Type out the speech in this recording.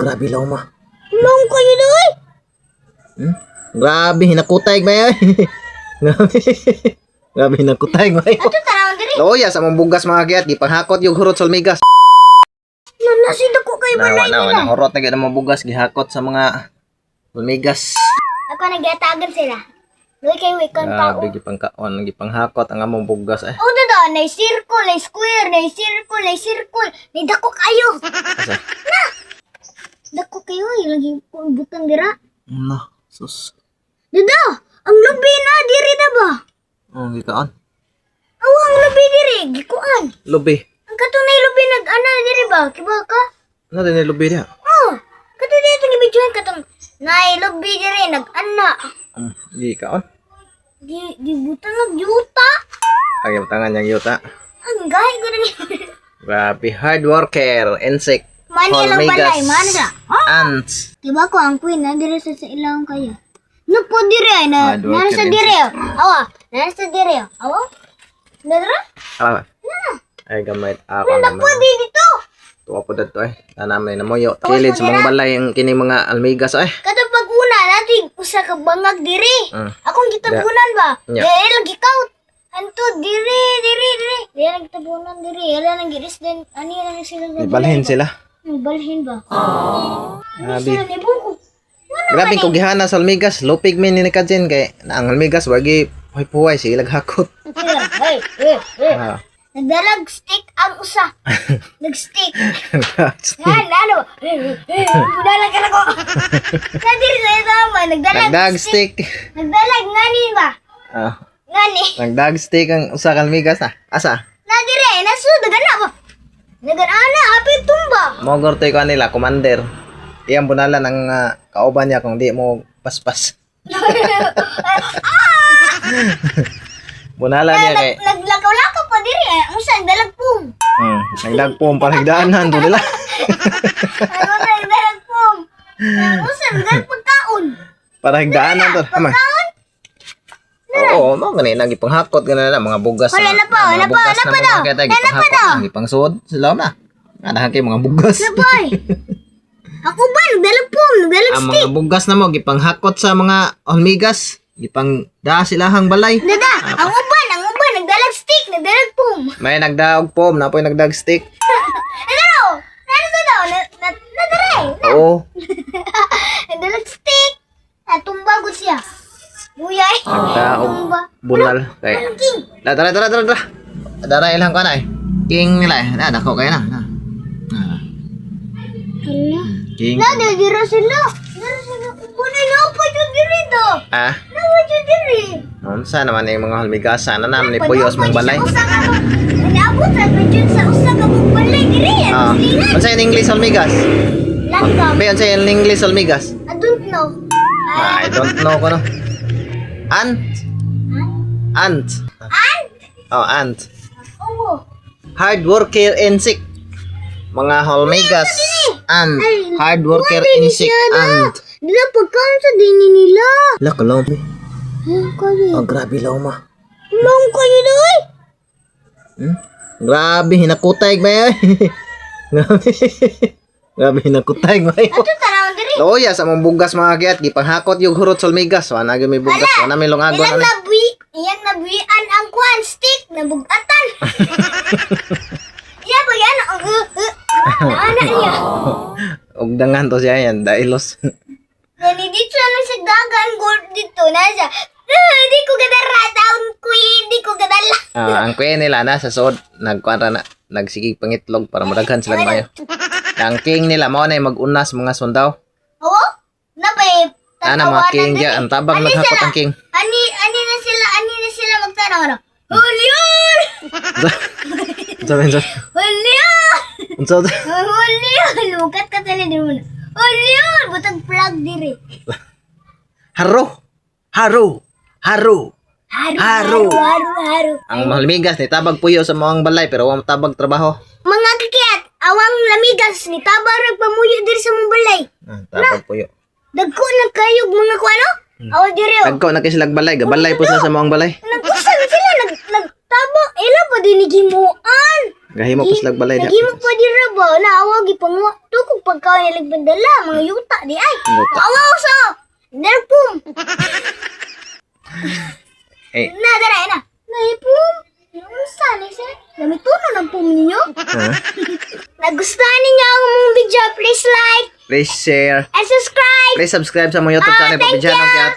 Grabe law ma. Long kayo doy. Grabe hinakutay ba yan? Grabe. Grabe hinakutay ba yan? Ato tanawon diri. Loya sa mong bugas mga kiyat. Gipanghakot yung hurot sa migas. Nanasid ako kay balay nila. Hurot na gano'n mong bugas. Gihakot sa mga migas. Ako nagyatagan sila. Doy kay wikon pa. Grabe gipangkaon. Gipanghakot ang among bugas eh. O dada, na circle, na square, na circle, na circle. Ni dako kayo. Asa? Dako kayo, lagi ko butang dira. No. Sus. Dada, ang lubi na diri na ba? Oh, gikaon. Awang lubi diri, gikuan. Lubi. Ang katong na lubi nag-ana diri ba? Kiba ka? Ano din yung lubi niya? Oh, katong dito ni bidyohan katong na lubi diri nag-ana. Gikaon. Di butang nag-yuta. Ay, yung tangan niyang yuta. Ang gahi ko na ni. Grabe. Hard worker. Insect. Mani lang balay, mani ka. Ants. Diba ko ang queen na diri sa ilang kayo. Napo diri ay na Hard nara sa worker diri. Awa, nara sa diri. Awa. Nara? Alam ay, gamay. Ako Napo naman. di dito. Tuwa po dito eh. Tanam na namoyo. Kilid sa mga balay yung kini mga almigas eh. Kada pag-una natin usa ka bangag diri. Mm. Akong gitabunan ba? Yeah. Dili lagi count. Anto diri. Dili lagi tabunan diri. Ala nang giris din ani na sila. Ibalhin sila. Balhin ba? Grabe. Sila ni buko. Grabe kung gihana sa almigas. Lupig min ni Kajin kay na ang almigas wagi puhay sila hakot. Hey. Ah. Nagdalag stick ang usa. Nag-stick. Yan, ano? Budalag ka na ko. Nadir sa ito naman, Nagdag stick. Nagdalag, ngani ba? Ah. Ngani. Nagdag stick ang usa ka almigas na. Asa? Nadir eh, nasu, dagana ba? Dagana, hapit tumba. Mogor to ko nila commander. Iyang bunalan ang kauban niya kung di mo paspas. Bunalan niya kay Naglakaw-lakaw pa diri eh. Ang usa, nagdalag pum. nagdagpom para higdaanan to nila. Ano na, nagdalag pum. Ang usa, nagdalag pagkaon. Para higdaanan to. Ama. Pagkaon? Oo, mo gani nang ipanghakot gani na mga bugas. Wala na pa, wala pa, wala pa daw. Wala pa daw. Ipangsud sila na. Adahan kay mga bugas. Boy. Ako ba, nagdalag pum, nagdalag Ang stick. mga bugas na mo gipanghakot sa mga almigas. Gipang da silahang balay. Dada, ang uban, nagdalag stick, nagdalag pum. May nagdaog pom, napoy nagdag stick. Ano daw? Nadare. Oo. Nagdalag stick. Tumba ko siya. Buyay. Nagdaog bunal kay. Tara. Dara ilang ka na eh. King nila eh. Dako kayo na. Hala. King. Nadira sila. Bunay na pa yung diri to. Ah, Nawa yung diri. unsa naman yung mga halmigasan na naman ni Puyos mong balay. Naabot sa pwede sa usa ka mong balay diri. Ah, unsa in English halmigas? Langgam. May unsa in English halmigas? I don't know. I don't know ko no. Ant. An? Oh, ant. Oo. Hard worker insect. Mga halmigas. Ant. Hard worker insect. Ant. Dila pagkaon sa dini nila. La kalom. Kayo. Oh, grabe law ma. Long kayo doy. Grabe hinakutay ba yan? Grabe hinakutay ba yan? Ato tanawon diri. Loya sa mong bugas mga kiyat. Gipanghakot yung hurot sa almigas. Wala na may bugas. Wala may lungagon. Iyan nabuian ang kwan stick na bugatan. Iya ba yan? Anak niya. Og dangan to siya yan. Dailos. Gani dito lang sa dagan gold dito na siya. Di ko kadara taon queen, di ko kadala. Ang kuya nila na sa sod. Nagkuanra na. Nagsigig pangitlog para madaghan silang mayo. Ang king nila mao na yung mag-unas mga sundaw. Oo? Na ba eh? Ana mga king dyan. Ang tabang naghakot ang king. Ani na sila magtanong ano? Hulyon! Sabihin sa... Hulyon! Unsa Hulyon! Lukat ka tali din mo na. Hulyon! Butang plug diri. Haro. Haru. Ang malmigas ni tabag puyo sa mga balay pero wang tabag trabaho. Mga kakiyat, awang lamigas ni tabar nagpamuyo diri sa mong balay. Tabag puyo. Dagko na kayog mga kuano? Awa diri o. Tagko na kay silang balay, gabalay po sila sa mga balay. Nagkusan sila nagtabo. Ila pa dinigimuan. Gahimo pa sila balay niya. Nagimo pa di ra ba? Naawag ipanguha. Tukog pagkaon niya lagbandala. Mga yuta di ay. Yuta. Awaw sa. Nerpum. Eh, Dara na. Naipum. Ano saan eh, sir? Namituno ng pum ninyo. ha? Nagustuhan ninyo ang mong video, please like Please share. and subscribe. Please subscribe sa mong YouTube channel, Thank Pabidyanong you. Kiat.